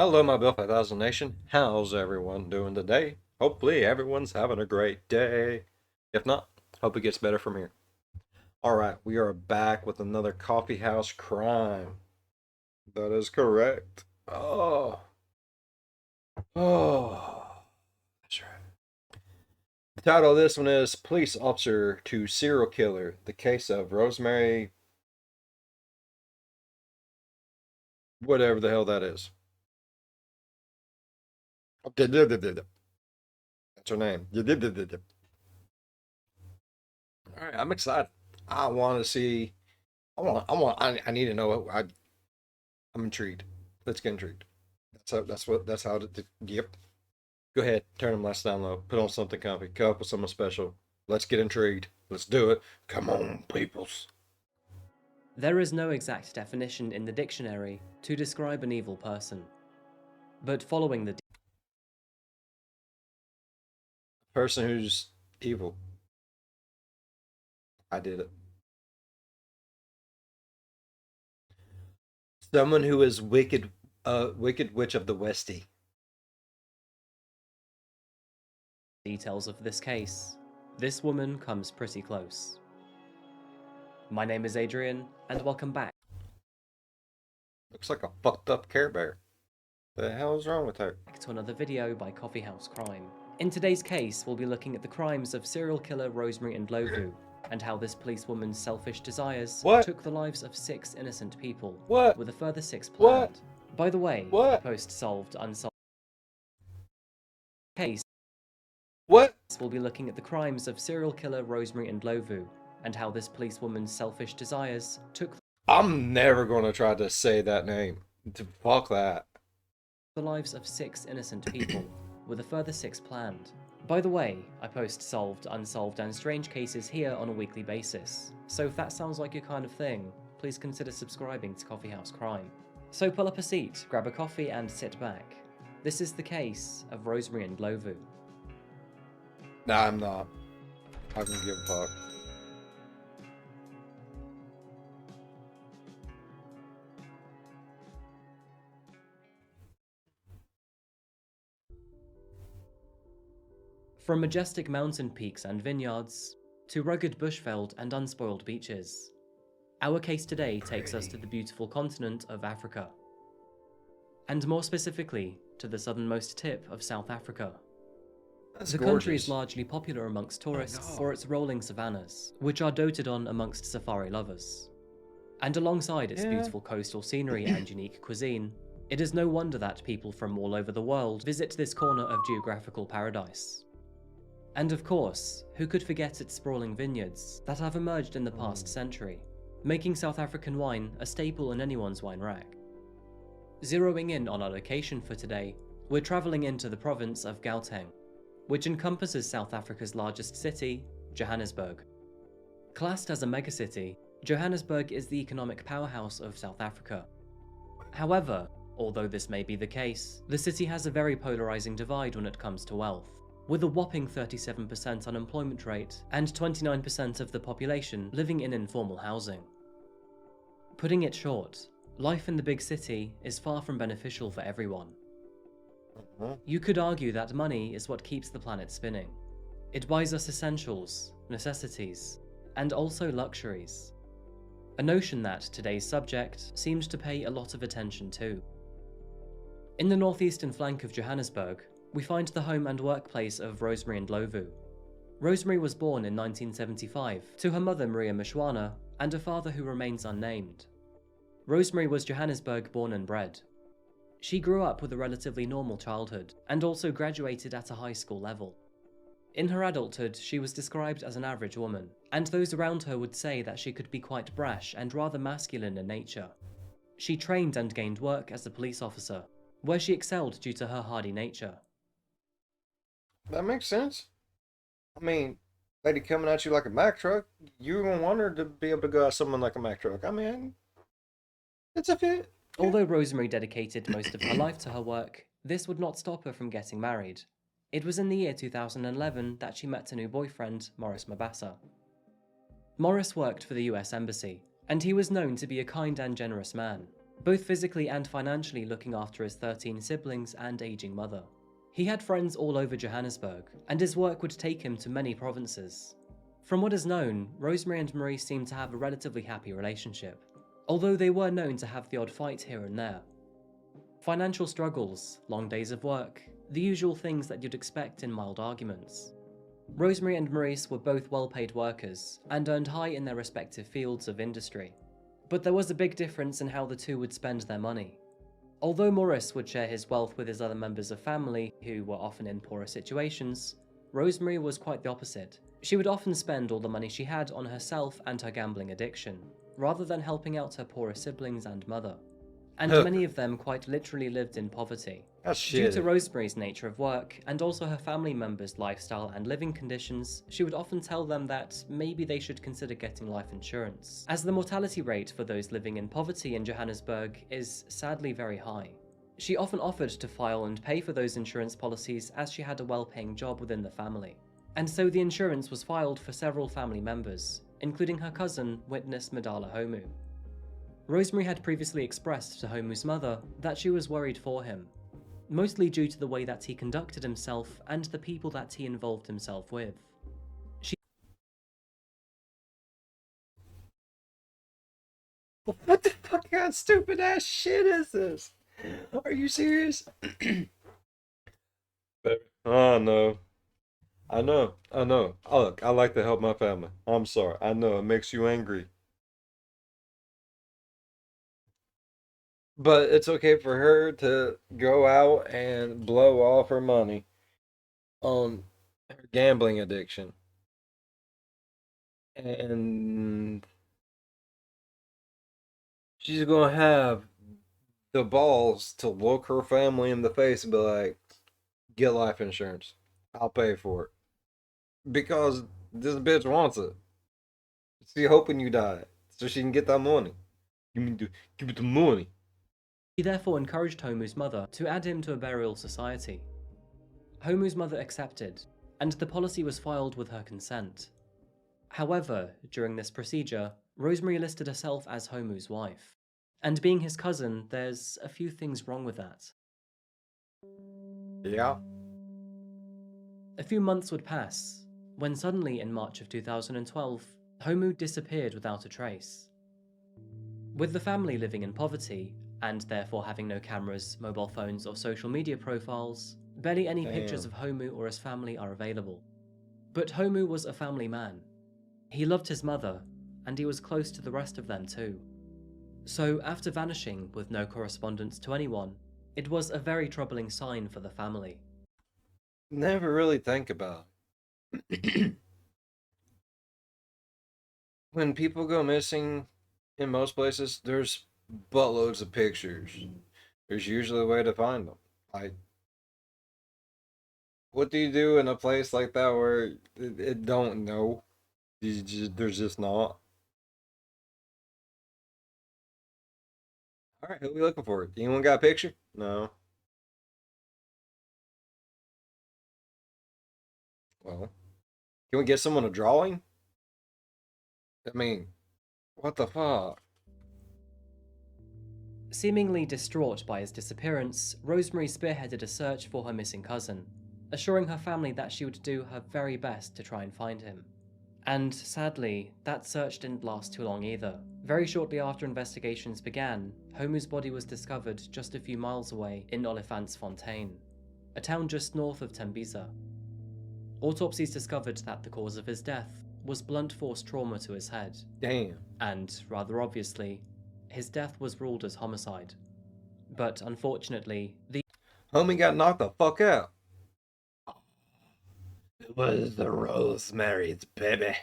Hello, my Bill 5000 Nation. How's everyone doing today? Hopefully, everyone's having a great day. If not, hope it gets better from here. All right, we are back with another Coffeehouse Crime. That is correct. That's right. The title of this one is Police Officer to Serial Killer, the case of Rosemary, whatever the hell that is. That's her name. All right, I'm excited. I want to see. I need to know. I'm intrigued. Let's get intrigued. That's how. Yep. Go ahead. Turn them lights down low. Put on something comfy. Come up with something special. Let's get intrigued. Let's do it. Come on, peoples. There is no exact definition in the dictionary to describe an evil person. But following the Person who's evil. I did it. Someone who is wicked. Wicked witch of the Westie. details of this case, this woman comes pretty close. My name is Adrian, and welcome back Looks like a fucked up Care Bear. The hell is wrong with her? to another video by Coffeehouse Crime. In today's case, we'll be looking at the crimes of serial killer Rosemary Ndlovu, and how this policewoman's selfish desires took the lives of 6 innocent people, with a further 6 planned. By the way, post solved unsolved case, we'll be looking at the crimes of serial killer Rosemary Ndlovu, and how this policewoman's selfish desires took I'm never gonna try to say that name. Fuck that. the lives of 6 innocent people, with a further 6 planned. By the way, I post solved, unsolved, and strange cases here on a weekly basis, so if that sounds like your kind of thing, please consider subscribing to Coffeehouse Crime. So pull up a seat, grab a coffee, and sit back. This is the case of Rosemary Ndlovu. Nah, I'm not. I can give a fuck. From majestic mountain peaks and vineyards, to rugged bushveld and unspoiled beaches, our case today takes us to the beautiful continent of Africa. And more specifically, to the southernmost tip of South Africa. The country is largely popular amongst tourists for its rolling savannas, which are doted on amongst safari lovers. And alongside its beautiful coastal scenery and unique cuisine, it is no wonder that people from all over the world visit this corner of geographical paradise. And of course, who could forget its sprawling vineyards that have emerged in the past century, making South African wine a staple in anyone's wine rack. Zeroing in on our location for today, we're travelling into the province of Gauteng, which encompasses South Africa's largest city, Johannesburg. Classed as a megacity, Johannesburg is the economic powerhouse of South Africa. However, although this may be the case, the city has a very polarizing divide when it comes to wealth, with a whopping 37% unemployment rate and 29% of the population living in informal housing. Putting it short, life in the big city is far from beneficial for everyone. You could argue that money is what keeps the planet spinning. It buys us essentials, necessities, and also luxuries. A notion that today's subject seems to pay a lot of attention to. In the northeastern flank of Johannesburg, we find the home and workplace of Rosemary Ndlovu. Rosemary was born in 1975 to her mother Maria Mshwana and a father who remains unnamed. Rosemary was Johannesburg born and bred. She grew up with a relatively normal childhood and also graduated at a high school level. In her adulthood, she was described as an average woman, and those around her would say that she could be quite brash and rather masculine in nature. She trained and gained work as a police officer, where she excelled due to her hardy nature. That makes sense. I mean, lady coming at you like a Mack truck, you're gonna want her to be able to go at someone like a Mack truck. I mean, it's a fit. Although Rosemary dedicated most of her life to her work, this would not stop her from getting married. It was in the year 2011 that she met a new boyfriend, Morris Mabasa. Morris worked for the US Embassy, and he was known to be a kind and generous man. both physically and financially looking after his 13 siblings and aging mother. He had friends all over Johannesburg, and his work would take him to many provinces. From what is known, Rosemary and Marie seemed to have a relatively happy relationship, although they were known to have the odd fight here and there. Financial struggles, long days of work, the usual things that you'd expect in mild arguments. Rosemary and Maurice were both well-paid workers and earned high in their respective fields of industry. But there was a big difference in how the two would spend their money. Although Maurice would share his wealth with his other members of family, who were often in poorer situations, Rosemary was quite the opposite. She would often spend all the money she had on herself and her gambling addiction, rather than helping out her poorer siblings and mother. And many of them quite literally lived in poverty. That's Due to shitty. Rosemary's nature of work, and also her family members' lifestyle and living conditions, she would often tell them that maybe they should consider getting life insurance, as the mortality rate for those living in poverty in Johannesburg is sadly very high. She often offered to file and pay for those insurance policies as she had a well-paying job within the family. And so the insurance was filed for several family members, including her cousin, witness Madala Homu. Rosemary had previously expressed to Homu's mother that she was worried for him, mostly due to the way that he conducted himself and the people that he involved himself with. What the fuck kind of stupid ass shit is this? Are you serious? Oh no. I know, I know. Oh, look, I like to help my family. I'm sorry. I know it makes you angry. But it's okay for her to go out and blow off her money on her gambling addiction. And she's gonna have the balls to look her family in the face and be like, get life insurance. I'll pay for it. Because this bitch wants it. She hoping you die so she can get that money. Give me the money. He therefore encouraged Homu's mother to add him to a burial society. Homu's mother accepted, and the policy was filed with her consent. However, during this procedure, Rosemary listed herself as Homu's wife. And being his cousin, there's a few things wrong with that. Yeah. A few months would pass, when suddenly in March of 2012, Homu disappeared without a trace. With the family living in poverty, and therefore having no cameras, mobile phones, or social media profiles, barely any pictures Damn. of Homu or his family are available. But Homu was a family man. He loved his mother, and he was close to the rest of them too. So after vanishing with no correspondence to anyone, it was a very troubling sign for the family. Never really think about it. When people go missing in most places, there's buttloads of pictures. There's usually a way to find them. Like, what do you do in a place like that where it don't know? There's just not. All right, who are we looking for? Anyone got a picture? No. Well, can we get someone a drawing? I mean, what the fuck? Seemingly distraught by his disappearance, Rosemary spearheaded a search for her missing cousin, assuring her family that she would do her very best to try and find him. And sadly, that search didn't last too long either. Very shortly after investigations began, Homu's body was discovered just a few miles away in Olifantsfontein, a town just north of Tembisa. Autopsies discovered that the cause of his death was blunt force trauma to his head, Damn. and, rather obviously, his death was ruled as homicide. But unfortunately, Homie got knocked the fuck out. It was the Rosemary's baby.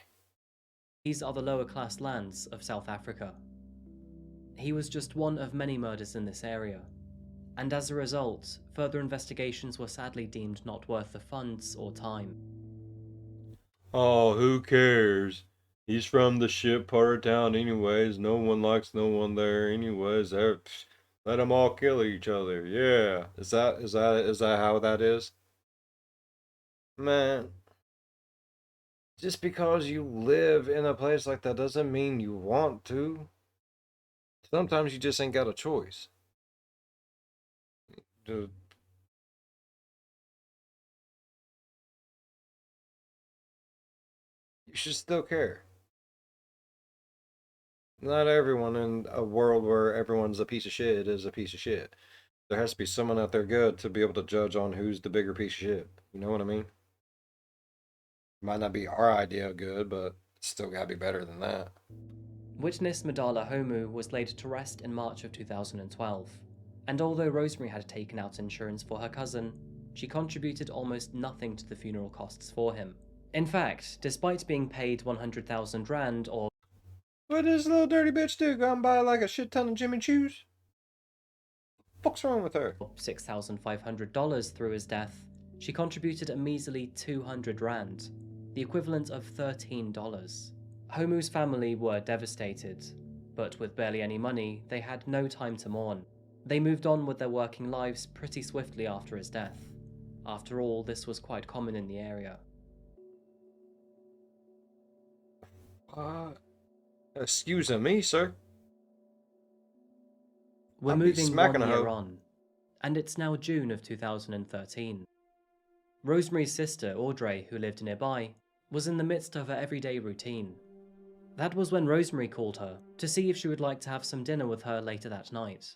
these are the lower class lands of South Africa. He was just one of many murders in this area, and as a result, further investigations were sadly deemed not worth the funds or time. Oh, who cares? He's from the shit part of town anyways. No one likes no one there anyways. Let them all kill each other. Yeah. Is that how that is? Man, just because you live in a place like that doesn't mean you want to. Sometimes you just ain't got a choice. Dude, you should still care. Not everyone in a world where everyone's a piece of shit is a piece of shit. There has to be someone out there good to be able to judge on who's the bigger piece of shit. You know what I mean? Might not be our idea of good, but it's still gotta be better than that. Witness Madala Homu was laid to rest in March of 2012, and although Rosemary had taken out insurance for her cousin, she contributed almost nothing to the funeral costs for him. In fact, despite being paid 100,000 rand or What does this little dirty bitch do? Go and buy like a shit ton of Jimmy Choos? What's wrong with her? $6,500 through his death, she contributed a measly 200 rand, the equivalent of $13. Homu's family were devastated, but with barely any money, they had no time to mourn. They moved on with their working lives pretty swiftly after his death. After all, this was quite common in the area. Excuse me, sir. We're I'll be moving smacking one a year hoe. on, and it's now June of 2013. Rosemary's sister, Audrey, who lived nearby, was in the midst of her everyday routine. That was when Rosemary called her to see if she would like to have some dinner with her later that night.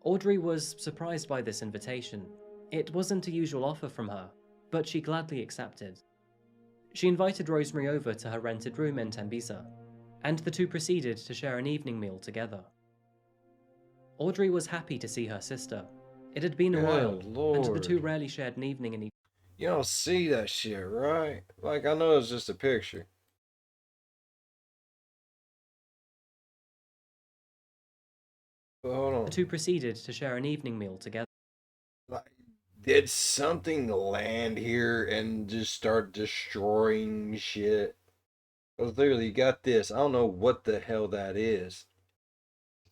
Audrey was surprised by this invitation. It wasn't a usual offer from her, but she gladly accepted. She invited Rosemary over to her rented room in Tembisa, and the two proceeded to share an evening meal together. Audrey was happy to see her sister. It had been a while, Good and the two Lord. rarely shared an evening in each. You don't see that shit, right? Like, I know it's just a picture. But hold on. The two proceeded to share an evening meal together. Like, did something land here and just start destroying shit? Because literally, you got this. I don't know what the hell that is.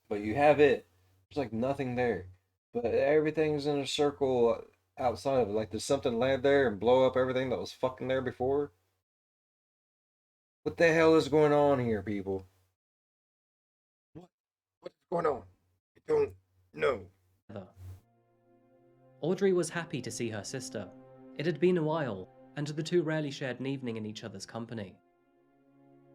But you have it. There's like nothing there. But everything's in a circle outside of it. Like, did something land there and blow up everything that was fucking there before? What the hell is going on here, people? What? What's going on? I don't know. Audrey was happy to see her sister. It had been a while, and the two rarely shared an evening in each other's company.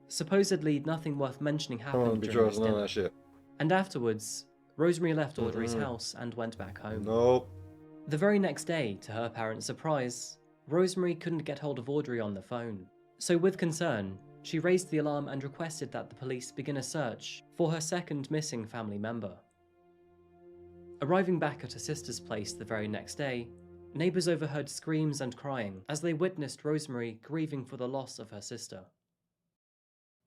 Supposedly, nothing worth mentioning I don't want happened to be during this trusting none of dinner. that shit. And afterwards, Rosemary left Audrey's Mm-mm. house and went back home. Nope. The very next day, to her parents' surprise, Rosemary couldn't get hold of Audrey on the phone. So with concern, she raised the alarm and requested that the police begin a search for her second missing family member. Arriving back at her sister's place the very next day, neighbours overheard screams and crying as they witnessed Rosemary grieving for the loss of her sister.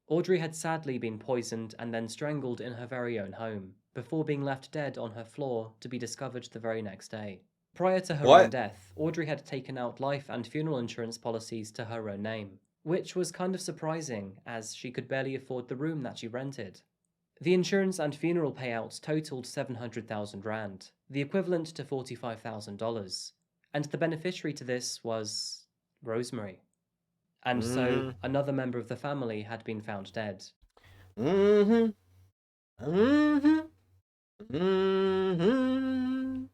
Audrey had sadly been poisoned and then strangled in her very own home, before being left dead on her floor to be discovered the very next day. Prior to her own What? death, Audrey had taken out life and funeral insurance policies to her own name, which was kind of surprising as she could barely afford the room that she rented. The insurance and funeral payouts totaled 700,000 rand, the equivalent to $45,000, and the beneficiary to this was Rosemary. And so, another member of the family had been found dead. Mm-hmm. Mm-hmm. Mm-hmm.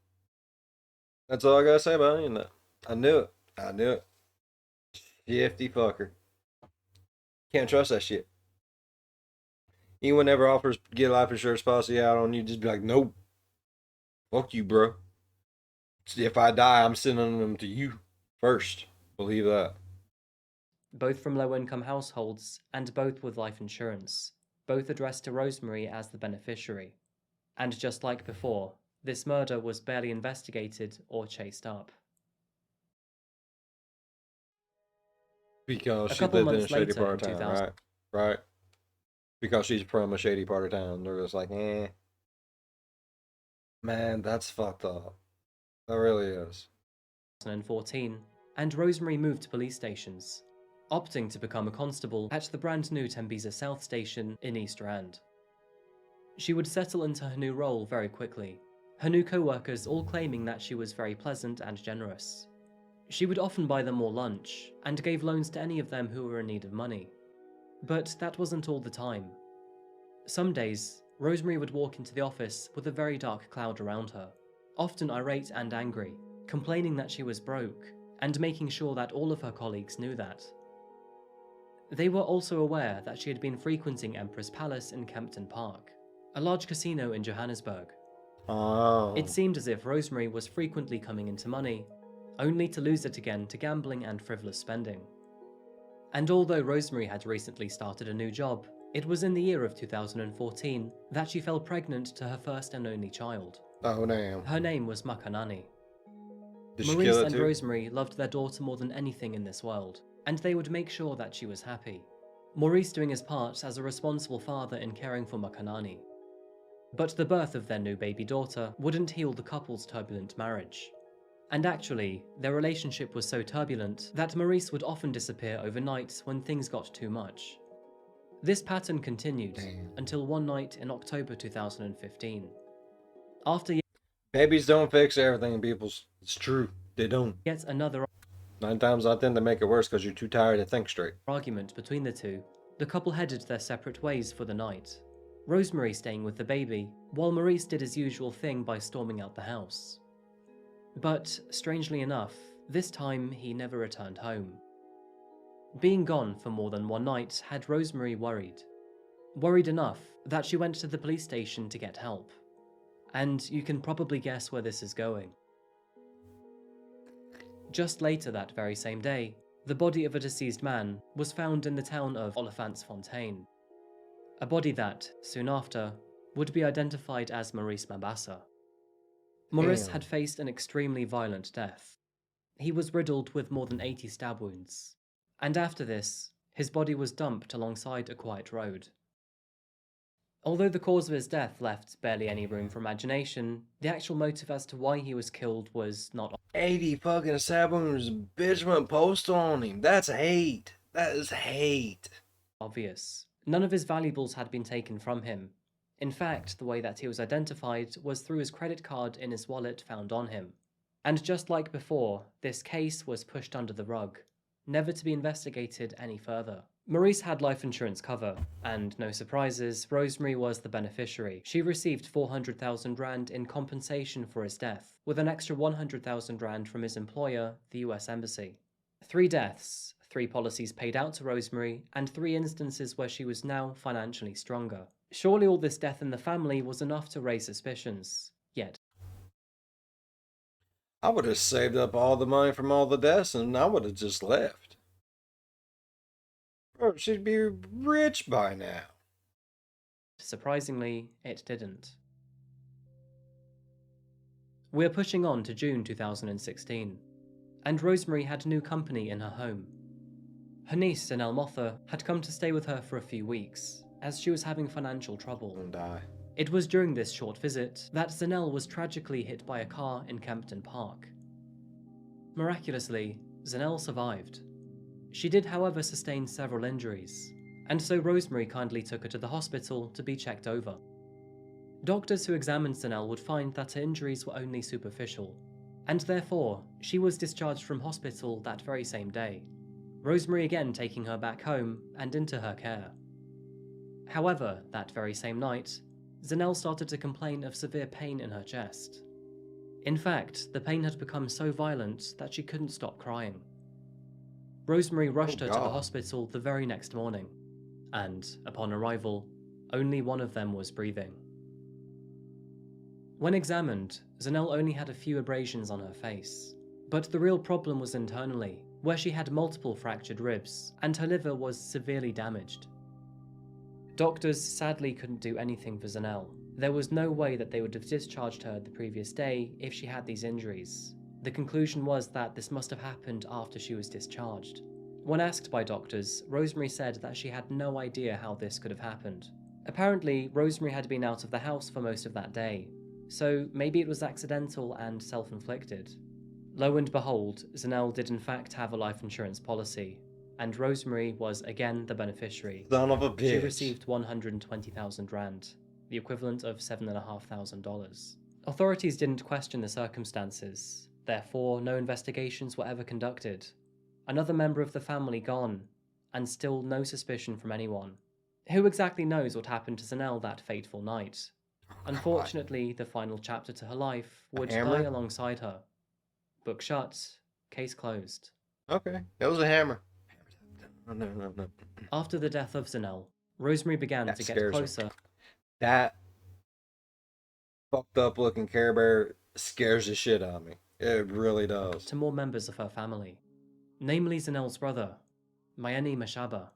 That's all I gotta say about any of that. I knew it. I knew it. Shifty fucker. Can't trust that shit. Anyone ever offers to get a life insurance policy out on you, just be like, nope. Fuck you, bro. If I die, I'm sending them to you first. Believe that. Both from low-income households and both with life insurance, both addressed to Rosemary as the beneficiary. And just like before, this murder was barely investigated or chased up. Because A she couple lived in a months shady later, part in of town, 2000, right? Right. Because she's from a shady part of town. They're just like, eh. Man, that's fucked up. That really is. 2014, and Rosemary moved to police stations, opting to become a constable at the brand new Tembisa South station in East Rand. She would settle into her new role very quickly, her new co-workers all claiming that she was very pleasant and generous. She would often buy them more lunch, and gave loans to any of them who were in need of money. But that wasn't all the time. Some days, Rosemary would walk into the office with a very dark cloud around her, often irate and angry, complaining that she was broke, and making sure that all of her colleagues knew that. They were also aware that she had been frequenting Empress Palace in Kempton Park, a large casino in Johannesburg. Oh. It seemed as if Rosemary was frequently coming into money, only to lose it again to gambling and frivolous spending. And although Rosemary had recently started a new job, it was in the year of 2014 that she fell pregnant to her first and only child. Oh, damn. Her name was Makanani. Did she Maurice kill it and too? Rosemary loved their daughter more than anything in this world, and they would make sure that she was happy. Maurice doing his part as a responsible father in caring for Makanani. But the birth of their new baby daughter wouldn't heal the couple's turbulent marriage. And actually, their relationship was so turbulent that Maurice would often disappear overnight when things got too much. This pattern continued Damn. until one night in October 2015. After Babies don't fix everything, peoples. It's true. They don't. yet another 9 times out of 10 they make it worse because you're too tired to think straight. argument between the two, the couple headed their separate ways for the night. Rosemary staying with the baby, while Maurice did his usual thing by storming out the house. But, strangely enough, this time he never returned home. Being gone for more than one night had Rosemary worried. Worried enough that she went to the police station to get help. And you can probably guess where this is going. Just later that very same day, the body of a deceased man was found in the town of Olifantsfontein. A body that, soon after, would be identified as Maurice Mabasa. Maurice Damn. had faced an extremely violent death. He was riddled with more than 80 stab wounds, and after this, his body was dumped alongside a quiet road. Although the cause of his death left barely any room for imagination, the actual motive as to why he was killed was not 80 fucking stab wounds. Bitch went postal on him. That's hate. That is hate. obvious. None of his valuables had been taken from him. In fact, the way that he was identified was through his credit card in his wallet found on him. And just like before, this case was pushed under the rug, never to be investigated any further. Maurice had life insurance cover, and no surprises, Rosemary was the beneficiary. She received 400,000 rand in compensation for his death, with an extra 100,000 rand from his employer, the US Embassy. 3 deaths, 3 policies paid out to Rosemary, and 3 instances where she was now financially stronger. Surely all this death in the family was enough to raise suspicions. Yet, I would have saved up all the money from all the deaths and I would have just left. Bro, she'd be rich by now. surprisingly, it didn't. We're pushing on to June 2016, and Rosemary had new company in her home. Her niece, Zanelle Motha, had come to stay with her for a few weeks, as she was having financial trouble. Don't die. It was during this short visit that Zanelle was tragically hit by a car in Kempton Park. Miraculously, Zanelle survived. She did, however, sustain several injuries, and so Rosemary kindly took her to the hospital to be checked over. Doctors who examined Zanelle would find that her injuries were only superficial, and therefore she was discharged from hospital that very same day, Rosemary again taking her back home and into her care. However, that very same night, Zanelle started to complain of severe pain in her chest. In fact, the pain had become so violent that she couldn't stop crying. Rosemary rushed her to the God. hospital the very next morning, and, upon arrival, only one of them was breathing. When examined, Zanelle only had a few abrasions on her face, but the real problem was internally, where she had multiple fractured ribs, and her liver was severely damaged. Doctors sadly couldn't do anything for Zanelle. There was no way that they would have discharged her the previous day if she had these injuries. The conclusion was that this must have happened after she was discharged. When asked by doctors, Rosemary said that she had no idea how this could have happened. Apparently, Rosemary had been out of the house for most of that day, so maybe it was accidental and self-inflicted. Lo and behold, Zanelle did in fact have a life insurance policy, and Rosemary was again the beneficiary. Son of a bitch. She received 120,000 rand, the equivalent of $7,500. Authorities didn't question the circumstances, therefore no investigations were ever conducted. Another member of the family gone, and still no suspicion from anyone. Who exactly knows what happened to Zanel that fateful night? God. Unfortunately, the final chapter to her life A would die hammer? alongside her. Book shut, case closed. Okay, that was a hammer. No, no, no, no. After the death of Zanel, Rosemary began That to get scares me. closer That fucked up looking Care Bear scares the shit out of me. It really does. to more members of her family, namely Zanel's brother, Mayeni Mashaba.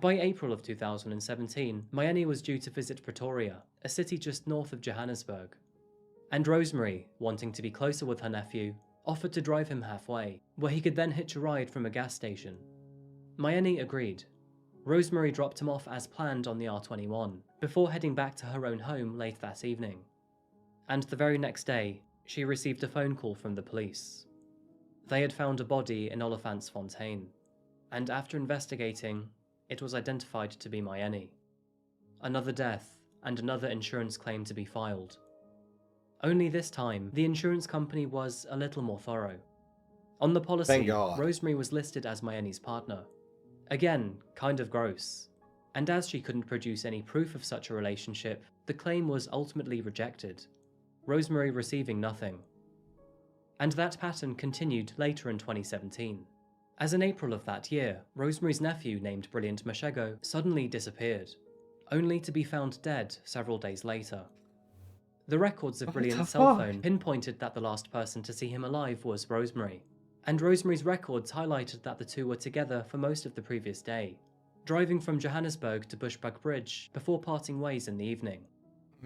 By April of 2017, Mayeni was due to visit Pretoria, a city just north of Johannesburg. And Rosemary, wanting to be closer with her nephew, offered to drive him halfway, where he could then hitch a ride from a gas station. Mayeni agreed. Rosemary dropped him off as planned on the R21, before heading back to her own home late that evening. And the very next day, she received a phone call from the police. They had found a body in Olifantsfontein, and after investigating, it was identified to be Mayeni. Another death, and another insurance claim to be filed. Only this time, the insurance company was a little more thorough. On the Thank policy, God. Rosemary was listed as Mayeni's partner. Again, kind of gross. And as she couldn't produce any proof of such a relationship, the claim was ultimately rejected, Rosemary receiving nothing. And that pattern continued later in 2017. As in April of that year, Rosemary's nephew named Brilliant Mashego suddenly disappeared, only to be found dead several days later. The records of What the Brilliant's cell fuck? phone pinpointed that the last person to see him alive was Rosemary, and Rosemary's records highlighted that the two were together for most of the previous day, driving from Johannesburg to Bushbuck Bridge before parting ways in the evening.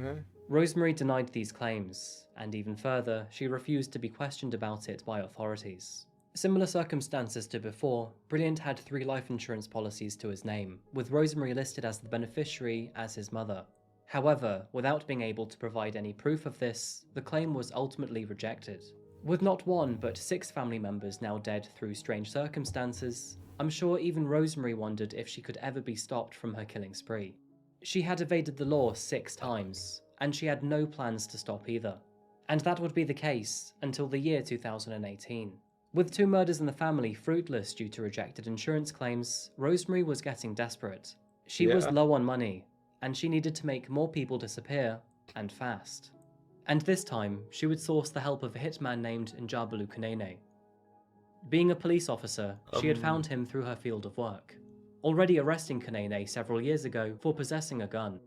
Okay. Rosemary denied these claims, and even further, she refused to be questioned about it by authorities. Similar circumstances to before, Brilliant had 3 life insurance policies to his name, with Rosemary listed as the beneficiary as his mother. However, without being able to provide any proof of this, the claim was ultimately rejected. With not 1 but 6 family members now dead through strange circumstances, I'm sure even Rosemary wondered if she could ever be stopped from her killing spree. She had evaded the law 6 times, and she had no plans to stop either. And that would be the case until the year 2018. With 2 murders in the family fruitless due to rejected insurance claims, Rosemary was getting desperate. She was Yeah. low on money, and she needed to make more people disappear, and fast. And this time, she would source the help of a hitman named Njabulo Kunene. Being a police officer, she had found him through her field of work, already arresting Kunene several years ago for possessing a gun.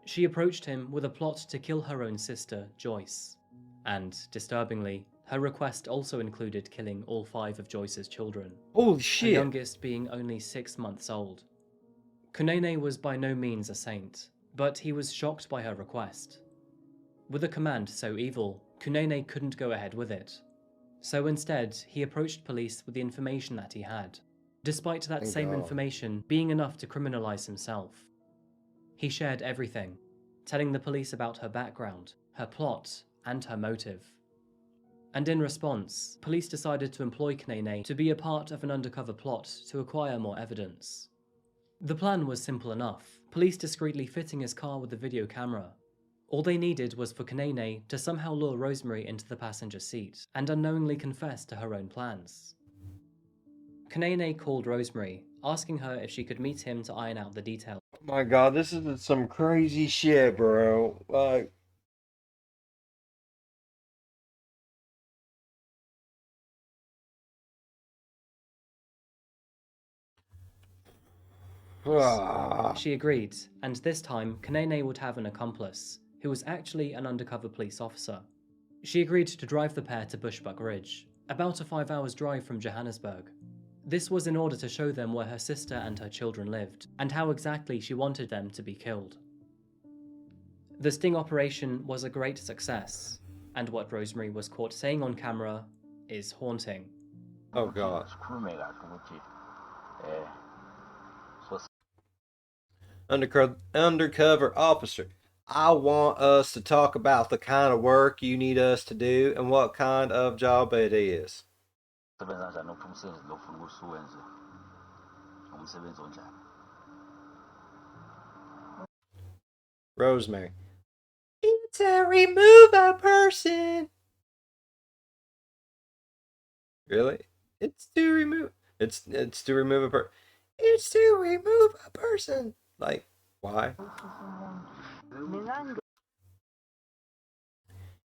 She approached him with a plot to kill her own sister, Joyce. And, disturbingly, her request also included killing all 5 of Joyce's children, Holy her shit. youngest being only 6 months old. Kunene was by no means a saint, but he was shocked by her request. With a command so evil, Kunene couldn't go ahead with it. So instead, he approached police with the information that he had, despite that Thank same God. information being enough to criminalize himself. He shared everything, telling the police about her background, her plot, and her motive. And in response, police decided to employ Kunene to be a part of an undercover plot to acquire more evidence. The plan was simple enough, police discreetly fitting his car with a video camera. All they needed was for Kunene to somehow lure Rosemary into the passenger seat and unknowingly confess to her own plans. Kunene called Rosemary, asking her if she could meet him to iron out the details. Oh my God, this is some crazy shit, bro. Like, ah. She agreed, and this time Kunene would have an accomplice, who was actually an undercover police officer. She agreed to drive the pair to Bushbuck Ridge, about a 5 hours drive from Johannesburg. This was in order to show them where her sister and her children lived, and how exactly she wanted them to be killed. The sting operation was a great success, and what Rosemary was caught saying on camera is haunting. Oh God. Undercover officer. I want us to talk about the kind of work you need us to do and what kind of job it is. Rosemary. It's a remove a person. Really? It's to remove. It's to remove a person. It's to remove a person. Like, why?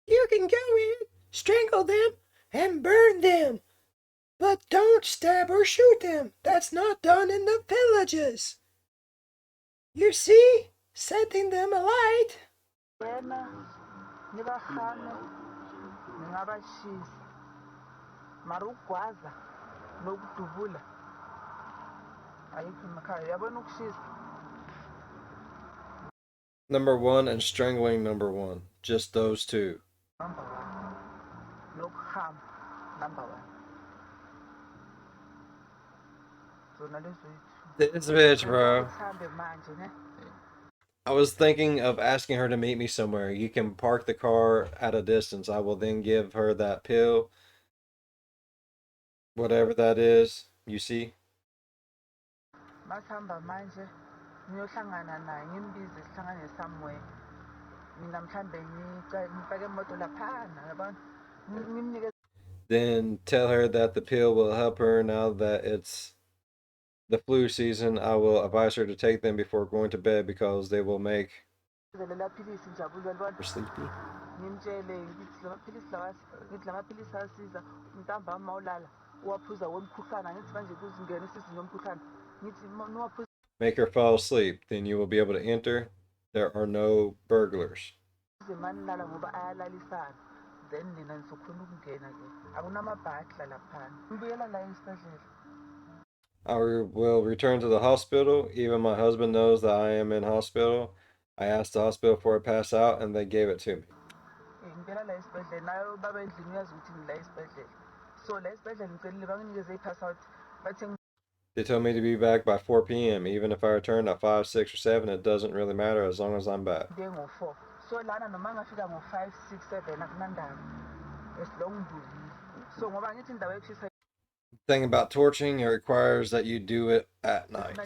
You can go in, strangle them, and burn them, but don't stab or shoot them. That's not done in the villages. You see, setting them alight. Number one and strangling number one. Just those two. Number one. Number one. This bitch, bro. I was thinking of asking her to meet me somewhere. You can park the car at a distance. I will then give her that pill. Whatever that is, you see? Then tell her that the pill will help her now that it's the flu season. I will advise her to take them before going to bed because they will make her sleepy. Make her fall asleep. Then you will be able to enter. There are no burglars. I will return to the hospital. Even my husband knows that I am in hospital. I asked the hospital for a pass out and they gave it to me. They told me to be back by 4 p.m. Even if I return at 5, 6, or 7, it doesn't really matter as long as I'm back. Thing about torching, it requires that you do it at night.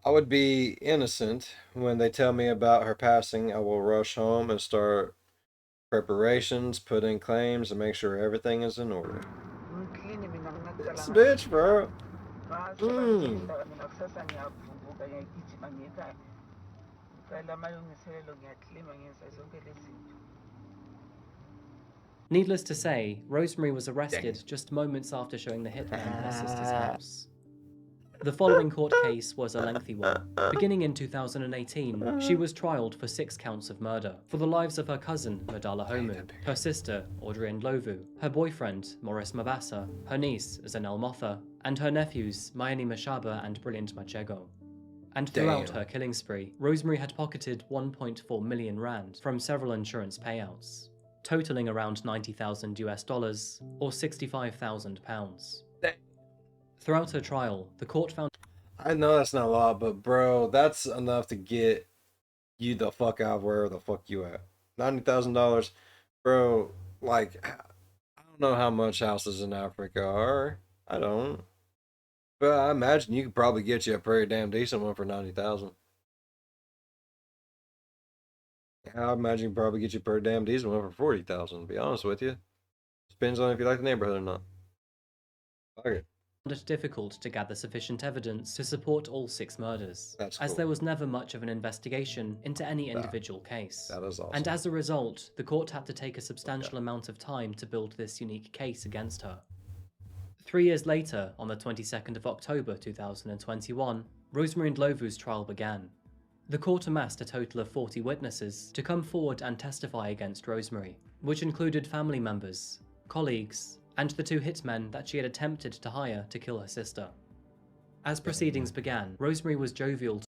I would be innocent when they tell me about her passing. I will rush home and start preparations, put in claims, and make sure everything is in order. This bitch, bro. Needless to say, Rosemary was arrested just moments after showing the hitman her sister's house. The following court case was a lengthy one. Beginning in 2018, she was trialed for 6 counts of murder for the lives of her cousin, Madala Homu, her sister, Rosemary Ndlovu, her boyfriend, Maurice Mabasa, her niece, Zanel Motha, and her nephews, Mayani Mashaba and Brilliant Machego. And throughout her killing spree, Rosemary had pocketed 1.4 million rand from several insurance payouts, totaling around $90,000 or £65,000. Throughout her trial, the court found... I know that's not a lot, but bro, that's enough to get you the fuck out of wherever the fuck you at. $90,000, bro. Like, I don't know how much houses in Africa are. I don't. But I imagine you could probably get you a pretty damn decent one for 90,000. I imagine you could probably get you a pretty damn decent one for 40,000. To be honest with you, depends on if you like the neighborhood or not. Okay. It difficult to gather sufficient evidence to support all 6 murders, as there was never much of an investigation into any individual case. That is awesome. And as a result, the court had to take a substantial amount of time to build this unique case against her. 3 years later, on the 22nd of October 2021, Rosemary Ndlovu's trial began. The court amassed a total of 40 witnesses to come forward and testify against Rosemary, which included family members, colleagues, and the 2 hitmen that she had attempted to hire to kill her sister. As proceedings began, Rosemary was jovial.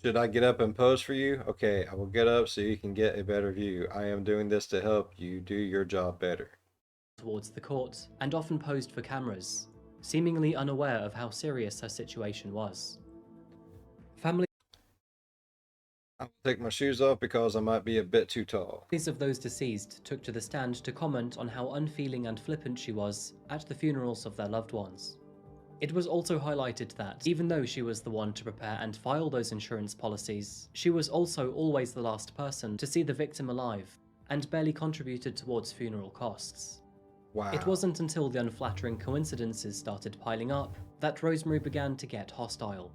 Should I get up and pose for you? Okay, I will get up so you can get a better view. I am doing this to help you do your job better. Towards the court, and often posed for cameras, seemingly unaware of how serious her situation was. Family I will take my shoes off because I might be a bit too tall. Families of those deceased took to the stand to comment on how unfeeling and flippant she was at the funerals of their loved ones. It was also highlighted that, even though she was the one to prepare and file those insurance policies, she was also always the last person to see the victim alive, and barely contributed towards funeral costs. Wow. It wasn't until the unflattering coincidences started piling up that Rosemary began to get hostile.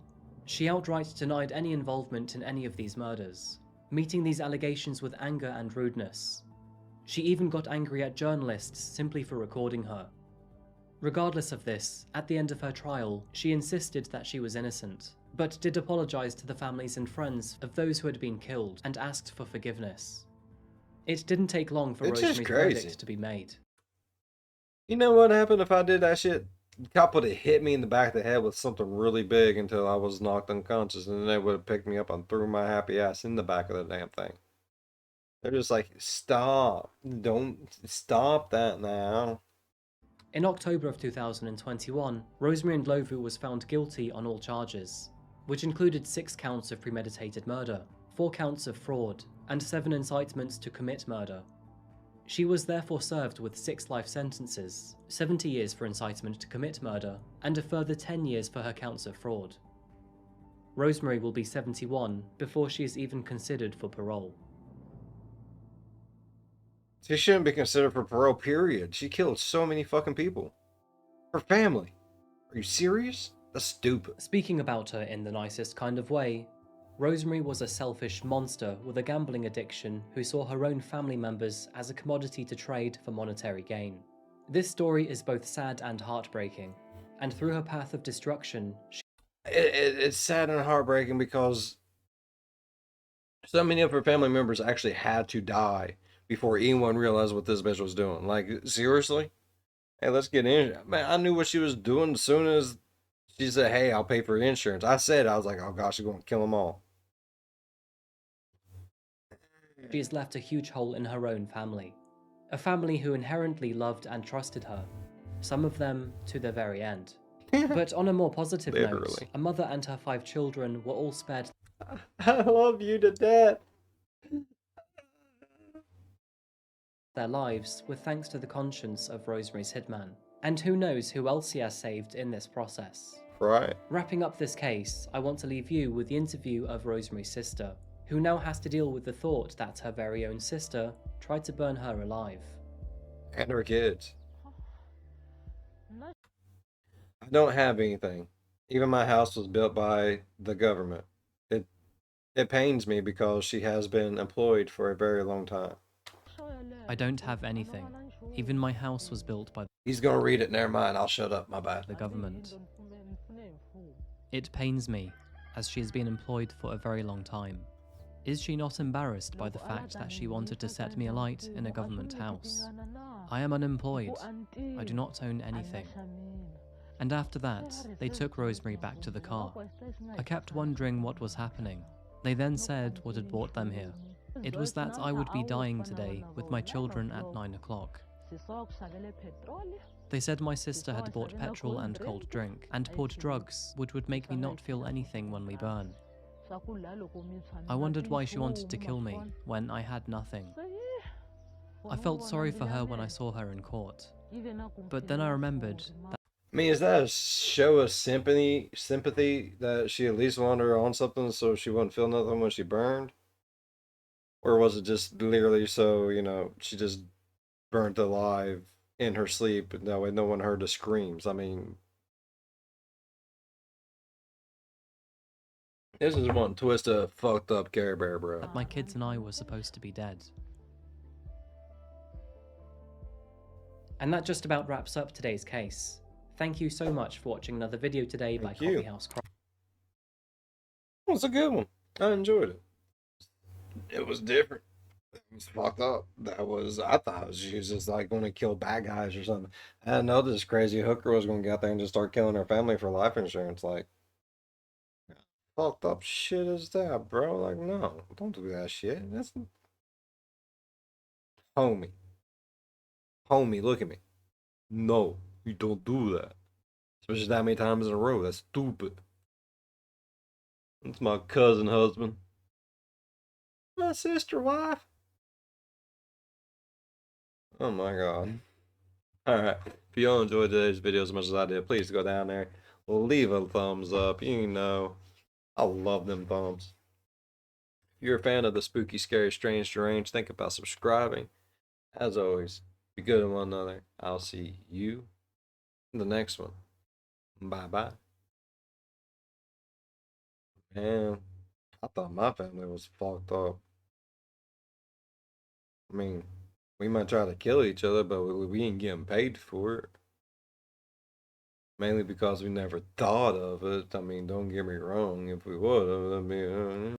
She outright denied any involvement in any of these murders, meeting these allegations with anger and rudeness. She even got angry at journalists simply for recording her. Regardless of this, at the end of her trial, she insisted that she was innocent, but did apologize to the families and friends of those who had been killed and asked for forgiveness. It didn't take long for It's just Rosemary's crazy. verdict to be made. You know what happened if I did that shit? The cop would have hit me in the back of the head with something really big until I was knocked unconscious, and then they would have picked me up and threw my happy ass in the back of the damn thing. They're just like, stop. Don't stop that now. In October of 2021, Rosemary Ndlovu was found guilty on all charges, which included 6 counts of premeditated murder, 4 counts of fraud, and 7 incitements to commit murder. She was therefore served with 6 life sentences, 70 years for incitement to commit murder, and a further 10 years for her counts of fraud. Rosemary will be 71 before she is even considered for parole. She shouldn't be considered for parole, period. She killed so many fucking people. Her family. Are you serious? That's stupid. Speaking about her in the nicest kind of way, Rosemary was a selfish monster with a gambling addiction who saw her own family members as a commodity to trade for monetary gain. This story is both sad and heartbreaking, and through her path of destruction, It's sad and heartbreaking because so many of her family members actually had to die before anyone realized what this bitch was doing. Like, seriously? Hey, let's get in. Man, I knew what she was doing as soon as she said, hey, I'll pay for insurance. I was like, oh gosh, she's going to kill them all. she has left a huge hole in her own family. A family who inherently loved and trusted her, some of them to their very end. But on a more positive note, Literally. a mother and her 5 children were all spared I love you to death. their lives with thanks to the conscience of Rosemary's hitman. And who knows who else he has saved in this process. Right. Wrapping up this case, I want to leave you with the interview of Rosemary's sister, who now has to deal with the thought that her very own sister tried to burn her alive. And her kids. I don't have anything. Even my house was built by the government. It pains me because she has been employed for a very long time. I don't have anything. Even my house was built by He's gonna read it. Never mind. I'll shut up. My bad. the government. It pains me, as she has been employed for a very long time. Is she not embarrassed by the fact that she wanted to set me alight in a government house? I am unemployed. I do not own anything. And after that, they took Rosemary back to the car. I kept wondering what was happening. They then said what had brought them here. It was that I would be dying today with my children at 9 o'clock. They said my sister had bought petrol and cold drink, and poured drugs which would make me not feel anything when we burn. I wondered why she wanted to kill me when I had nothing. I felt sorry for her when I saw her in court. But then I remembered that I mean, is that a show of sympathy that she at least wanted her on something so she wouldn't feel nothing when she burned? Or was it just literally so, she just burnt alive in her sleep and that way no one heard the screams? I mean, this is one twist of fucked up Care Bear, bro. my kids and I were supposed to be dead. And that just about wraps up today's case. Thank you so much for watching another video today by Thank you. Coffeehouse Crime. It was a good one. I enjoyed it. It was different. It was fucked up. I thought she was just like going to kill bad guys or something. I didn't know this crazy hooker was going to get out there and just start killing her family for life insurance. Like, fucked up shit is that, bro? Like, no, don't do that shit. That's homie. Homie, look at me. No, you don't do that. Especially that many times in a row. That's stupid. That's my cousin husband. My sister wife. Oh my god. Alright. If y'all enjoyed today's video as much as I did, please go down there. Leave a thumbs up. I love them thumbs. If you're a fan of the spooky, scary, strange, deranged, think about subscribing. As always, Be good to one another. I'll see you in the next one. Bye bye. Man, I thought my family was fucked up. I mean, we might try to kill each other, but we ain't getting paid for it. Mainly because we never thought of it. I mean, don't get me wrong. If we would have, that'd be,